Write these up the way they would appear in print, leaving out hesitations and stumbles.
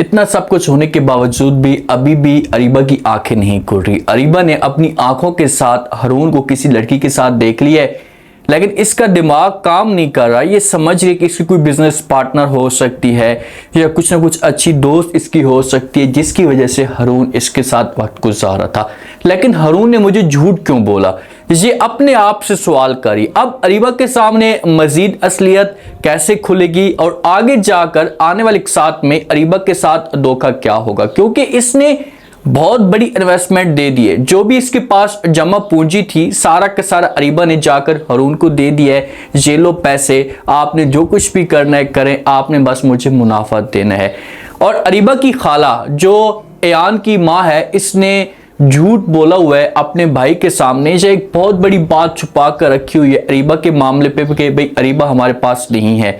इतना सब कुछ होने के बावजूद भी अभी भी अरीबा की आंखें नहीं खुल रही। अरीबा ने अपनी आंखों के साथ हारून को किसी लड़की के साथ देख लिया है, लेकिन इसका दिमाग काम नहीं कर रहा। ये समझ रही कि इसकी कोई बिजनेस पार्टनर हो सकती है या कुछ ना कुछ अच्छी दोस्त इसकी हो सकती है, जिसकी वजह से हारून इसके साथ वक्त गुजारा था। लेकिन हारून ने मुझे झूठ क्यों बोला, ये अपने आप से सवाल करी। अब अरीबा के सामने मजीद असलियत कैसे खुलेगी और आगे जाकर आने वाले साथ में अरीबा के साथ धोखा क्या होगा, क्योंकि इसने बहुत बड़ी इन्वेस्टमेंट दे दी है। जो भी इसके पास जमा पूंजी थी सारा का सारा अरीबा ने जाकर हारून को दे दिया है। ये लो पैसे, आपने जो कुछ भी करना है करें, आपने बस मुझे मुनाफा देना है। और अरीबा की खाला जो अयान की माँ है, इसने झूठ बोला हुआ है अपने भाई के सामने। ये एक बहुत बड़ी बात छुपा कर रखी हुई है अरीबा के मामले पे कि भाई अरीबा हमारे पास नहीं है।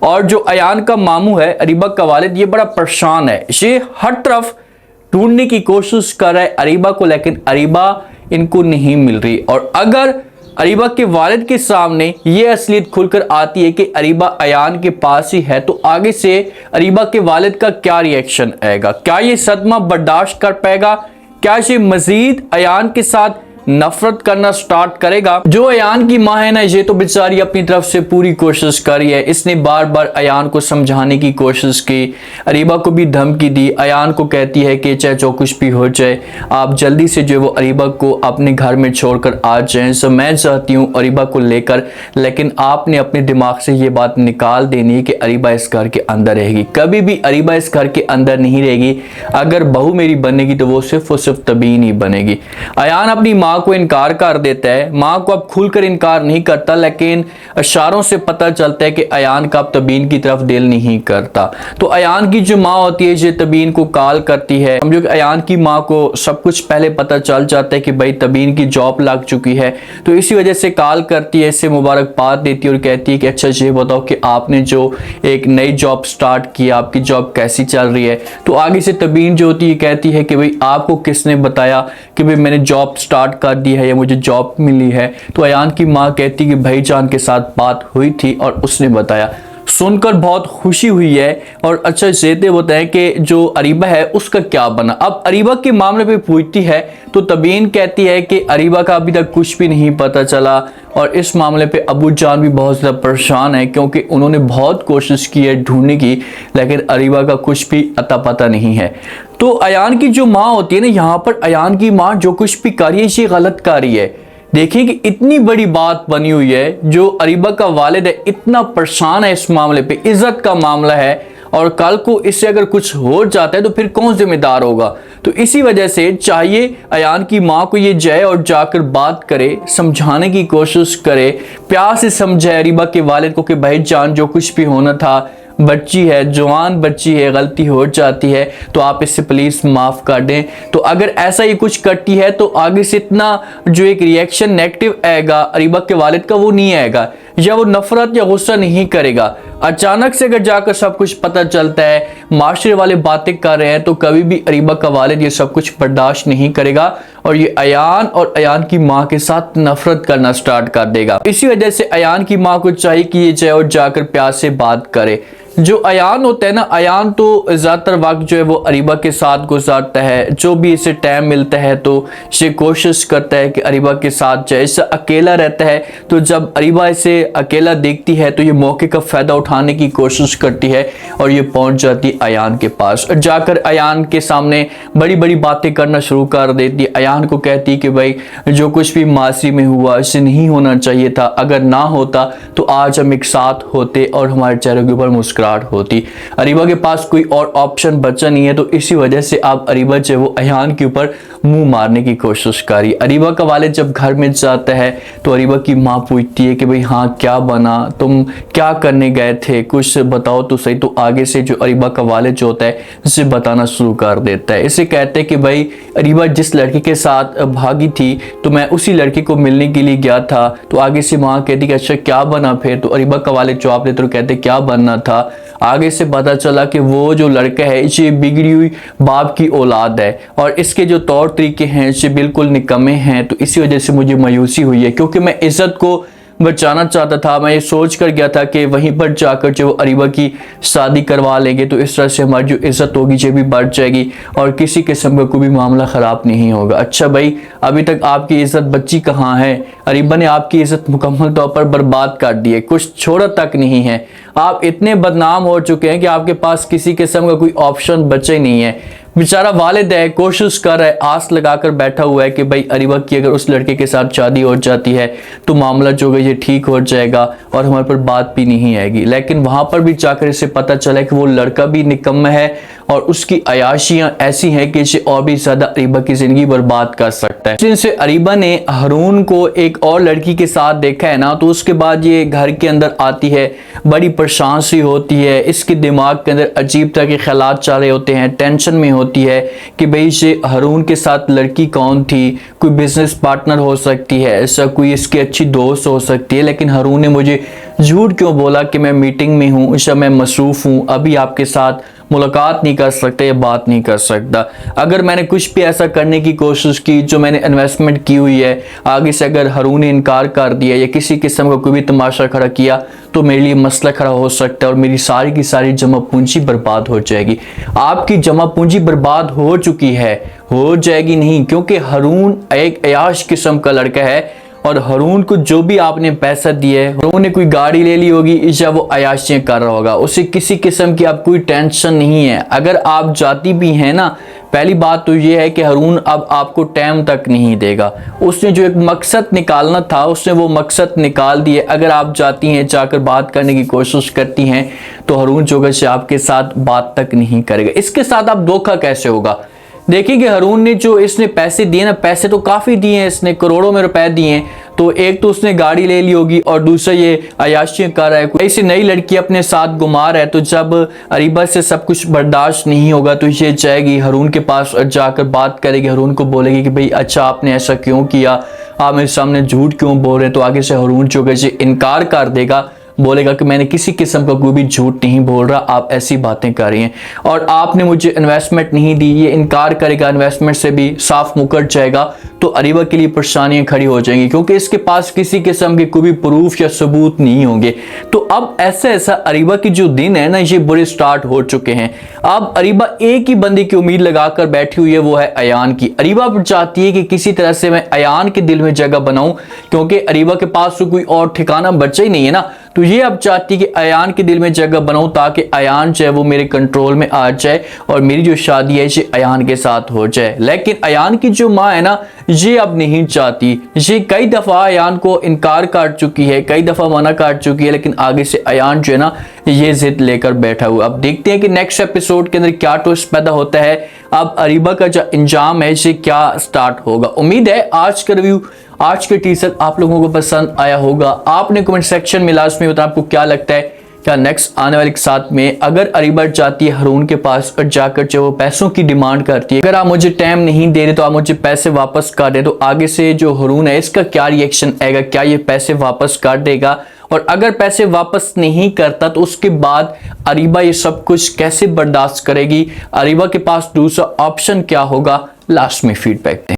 और जो अयान का मामू है, अरीबा का वालिद, ये बड़ा परेशान है। ये हर तरफ ढूंढने की कोशिश कर रहा है अरीबा को, लेकिन अरीबा इनको नहीं मिल रही। और अगर अरीबा के वालिद के सामने ये असलियत खुलकर आती है कि अरीबा अयान के पास ही है, तो आगे से अरीबा के वालिद का क्या रिएक्शन आएगा? क्या ये सदमा बर्दाश्त कर पाएगा? क्या ये मजीद अयान के साथ नफरत करना स्टार्ट करेगा? जो अयान की माँ है ना, ये तो बेचारी अपनी तरफ से पूरी कोशिश कर रही है। इसने बार बार अयान को समझाने की कोशिश की, अरीबा को भी धमकी दी। अयान को कहती है कि चाहे जो कुछ भी हो जाए, आप जल्दी से जो है वो अरीबा को अपने घर में छोड़कर आ जाएं। सो मैं चाहती हूँ अरीबा को लेकर, लेकिन आपने अपने दिमाग से ये बात निकाल देनी है कि अरीबा इस घर के अंदर रहेगी। कभी भी अरीबा इस घर के अंदर नहीं रहेगी। अगर बहू मेरी बनेगी तो वो सिर्फ और सिर्फ तबीन ही बनेगी। अयान अपनी माँ को इनकार कर देता है। माँ को अब खुलकर इनकार नहीं करता, लेकिन इशारों से पता चलता है कि अयान का अब तबीन की तरफ दिल नहीं करता। तो अयान की जो माँ होती है ये तबीन को कॉल करती है। समझो कि अयान की माँ को सब कुछ पहले पता चल जाता है कि भाई तबीन की जॉब लग चुकी है, तो इसी वजह से कॉल करती है, इससे मुबारकबाद देती है और कहती है कि अच्छा ये बताओ कि आपने जो एक नई जॉब स्टार्ट की, आपकी जॉब कैसी चल रही है? तो आगे से तबीन जो होती है कहती है कि भाई आपको किसने बताया कि भाई मैंने जॉब स्टार्ट कर दी है या मुझे जॉब मिली है? तो अयान की माँ कहती कि भाईजान के साथ बात हुई थी और उसने बताया। सुनकर बहुत खुशी हुई है। और अच्छा ये बताएं कि जो अरीबा है उसका क्या बना? अब अरीबा के मामले पे पूछती है तो तबीन कहती है कि अरीबा का अभी तक कुछ भी नहीं पता चला और इस मामले पे अबू जान भी बहुत ज़्यादा परेशान है, क्योंकि उन्होंने बहुत कोशिश की है ढूंढने की, लेकिन अरीबा का कुछ भी अता पता नहीं है। तो अयान की जो माँ होती है ना, यहाँ पर अयान की माँ जो कुछ भी कर रही है ये गलत कर रही है। देखिए कि इतनी बड़ी बात बनी हुई है, जो अरीबा का वालिद है इतना परेशान है इस मामले पे, इज्जत का मामला है, और कल को इससे अगर कुछ हो जाता है तो फिर कौन जिम्मेदार होगा? तो इसी वजह से चाहिए अयान की माँ को ये जाए और जाकर बात करे, समझाने की कोशिश करे, प्यार से समझाए अरीबा के वालिद को कि भाई जान जो कुछ भी होना था, बच्ची है, जवान बच्ची है, गलती हो जाती है, तो आप इससे प्लीज माफ कर दें। तो अगर ऐसा ही कुछ करती है तो आगे से इतना जो एक रिएक्शन नेगेटिव आएगा अरीबा के वालिद का वो नहीं आएगा, या वो नफरत या गुस्सा नहीं करेगा। अचानक से अगर जाकर सब कुछ पता चलता है, माशरे वाले बातें कर रहे हैं, तो कभी भी अरीबा का वालिद ये सब कुछ बर्दाश्त नहीं करेगा और ये अयान और अयान की माँ के साथ नफरत करना स्टार्ट कर देगा। इसी वजह से अयान की माँ को चाहिए कि ये जाए और जाकर प्यार से बात करे। जो अयान होता है ना, अयान तो ज़्यादातर वक्त जो है वो अरीबा के साथ गुजारता है। जो भी इसे टाइम मिलता है तो ये कोशिश करता है कि अरीबा के साथ जाए। इसे अकेला रहता है तो जब अरीबा इसे अकेला देखती है तो ये मौके का फ़ायदा उठाने की कोशिश करती है और ये पहुंच जाती अयान के पास और जाकर अयान के सामने बड़ी बड़ी बातें करना शुरू कर देती है। अयान को कहती कि भाई जो कुछ भी मासी में हुआ इसे नहीं होना चाहिए था, अगर ना होता तो आज हम एक साथ होते और हमारे चेहरे के ऊपर मुस्कुराहट होती। अरीबा के पास कोई और ऑप्शन बचा नहीं है, तो इसी वजह से अब अरीबा जो है वो अयान के ऊपर मुंह मारने की कोशिश कर रही है। अरीबा का वालिद जब घर में जाता है तो अरीबा की माँ पूछती है कि भाई हाँ क्या बना, तुम क्या करने गए थे, कुछ बताओ तो सही। तो आगे से जो अरीबा का वालिद जो होता है इसे बताना शुरू कर देता है। इसे कहते हैं कि भाई अरीबा जिस लड़की के साथ भागी थी तो मैं उसी लड़की को मिलने के लिए गया था। तो आगे से माँ कहती कि अच्छा क्या बना फिर? तो अरीबा का वालिद जवाब देते तो कहते क्या बनना था? आगे से पता चला कि वो जो लड़का है ये बिगड़ी हुई बाप की औलाद है और इसके जो तौर तरीके हैं ये बिल्कुल निकम्मे हैं। तो इसी वजह से मुझे मायूसी हुई है, क्योंकि मैं इज्जत को बचाना चाहता था। मैं ये सोच कर गया था कि वहीं पर जाकर जो अरीबा की शादी करवा लेंगे तो इस तरह से हमारी जो इज्जत होगी ये भी बढ़ जाएगी और किसी किस्म का कोई भी मामला ख़राब नहीं होगा। अच्छा भाई, अभी तक आपकी इज्जत बच्ची कहाँ है? अरीबा ने आपकी इज्जत मुकम्मल तौर पर बर्बाद कर दी है, कुछ छोड़ा तक नहीं है। आप इतने बदनाम हो चुके हैं कि आपके पास किसी किस्म का कोई ऑप्शन बचे ही नहीं है। बेचारा वालिद है, कोशिश कर रहा है, आस लगाकर बैठा हुआ है कि भाई अरीबा की अगर उस लड़के के साथ शादी हो जाती है तो मामला जो है ये ठीक हो जाएगा और हमारे पर बात भी नहीं आएगी। लेकिन वहां पर भी जाकर इसे पता चला कि वो लड़का भी निकम्मा है और उसकी अयाशियां ऐसी हैं कि इसे और भी ज्यादा अरीबा की जिंदगी बर्बाद कर सकता है। जिनसे अरीबा ने हारून को एक और लड़की के साथ देखा है ना, तो उसके बाद ये घर के अंदर आती है, बड़ी परेशान सी होती है, इसके दिमाग के अंदर अजीब तरह के ख्यालात चल रहे होते हैं, टेंशन में होती है कि भाई ये हारून के साथ लड़की कौन थी, कोई बिजनेस पार्टनर हो सकती है, ऐसा कोई इसकी अच्छी दोस्त हो सकती है। लेकिन हारून ने मुझे झूठ क्यों बोला कि मैं मीटिंग में हूँ, इस समय मसरूफ हूँ, अभी आपके साथ मुलाकात नहीं कर सकते या बात नहीं कर सकता। अगर मैंने कुछ भी ऐसा करने की कोशिश की जो मैंने इन्वेस्टमेंट की हुई है, आगे से अगर हारून ने इनकार कर दिया या किसी किस्म का कोई भी तमाशा खड़ा किया तो मेरे लिए मसला खड़ा हो सकता है और मेरी सारी की सारी जमा पूंजी बर्बाद हो जाएगी। आपकी जमा पूंजी बर्बाद हो चुकी है, हो जाएगी नहीं, क्योंकि हारून एक अयाश किस्म का लड़का है और हारून को जो भी आपने पैसा दिया है, हारून ने कोई गाड़ी ले ली होगी या वो अयाशियां कर रहा होगा, उसे किसी किस्म की अब कोई टेंशन नहीं है। अगर आप जाती भी हैं ना, पहली बात तो ये है कि हारून अब आपको टाइम तक नहीं देगा। उसने जो एक मकसद निकालना था उसने वो मकसद निकाल दिए। अगर आप जाती हैं, जाकर बात करने की कोशिश करती हैं तो हारून जो है आपके साथ बात तक नहीं करेगा। इसके साथ आप धोखा कैसे होगा? देखिए कि हारून ने जो इसने पैसे दिए ना, पैसे तो काफ़ी दिए हैं, इसने करोड़ों में रुपए दिए हैं। तो एक तो उसने गाड़ी ले ली होगी और दूसरा ये अयाशियां कर रहा है, कोई ऐसी नई लड़की अपने साथ घुमा रहा है। तो जब अरीबा से सब कुछ बर्दाश्त नहीं होगा तो ये जाएगी हारून के पास और जाकर बात करेगी, हारून को बोलेगी कि भाई अच्छा आपने ऐसा क्यों किया, आप मेरे सामने झूठ क्यों बोल रहे हैं। तो आगे से हारून जो है इनकार कर देगा, बोलेगा कि मैंने किसी किस्म का कोई भी झूठ नहीं बोल रहा, आप ऐसी बातें कर रही हैं और आपने मुझे इन्वेस्टमेंट नहीं दी। ये इनकार करेगा, इन्वेस्टमेंट से भी साफ मुकर जाएगा। तो अरीबा के लिए परेशानियां खड़ी हो जाएंगी क्योंकि इसके पास किसी किस्म के कोई भी प्रूफ या सबूत नहीं होंगे। तो अब ऐसा अरीबा की जो दिन है ना, ये बुरे स्टार्ट हो चुके हैं। अब अरीबा एक ही बंदी की उम्मीद लगाकर बैठी हुई है, वो है अयान की। अरीबा चाहती है कि किसी तरह से मैं अयान के दिल में जगह बनाऊं, क्योंकि अरीबा के पास तो कोई और ठिकाना बचा ही नहीं है ना। तो ये अब चाहती है कि अयान के दिल में जगह बनाऊं ताकि अयान जो है वो मेरे कंट्रोल में आ जाए और मेरी जो शादी है ये अयान के साथ हो जाए। लेकिन अयान की जो माँ है ना, ये अब नहीं चाहती। ये कई दफा अयान को इनकार कर चुकी है, कई दफा मना कर चुकी है, लेकिन आगे से अयान जो है ना ये जिद लेकर बैठा हुआ। अब देखते हैं कि नेक्स्ट एपिसोड के अंदर क्या ट्विस्ट पैदा होता है। अब अरीबा का जो इंजाम है ये क्या स्टार्ट होगा। उम्मीद है आज का रिव्यू, आज के टीजर आप लोगों को पसंद आया होगा। आपने कमेंट सेक्शन में लास्ट में बताया आपको क्या लगता है, क्या नेक्स्ट आने वाले के साथ में अगर अरीबा जाती है हारून के पास और जाकर जो वो पैसों की डिमांड करती है, अगर आप मुझे टाइम नहीं दे रहे तो आप मुझे पैसे वापस कर दे, तो आगे से जो हारून है इसका क्या रिएक्शन आएगा, क्या ये पैसे वापस कर देगा? और अगर पैसे वापस नहीं करता तो उसके बाद अरीबा ये सब कुछ कैसे बर्दाश्त करेगी? अरीबा के पास दूसरा ऑप्शन क्या होगा? लास्ट में फीडबैक दें।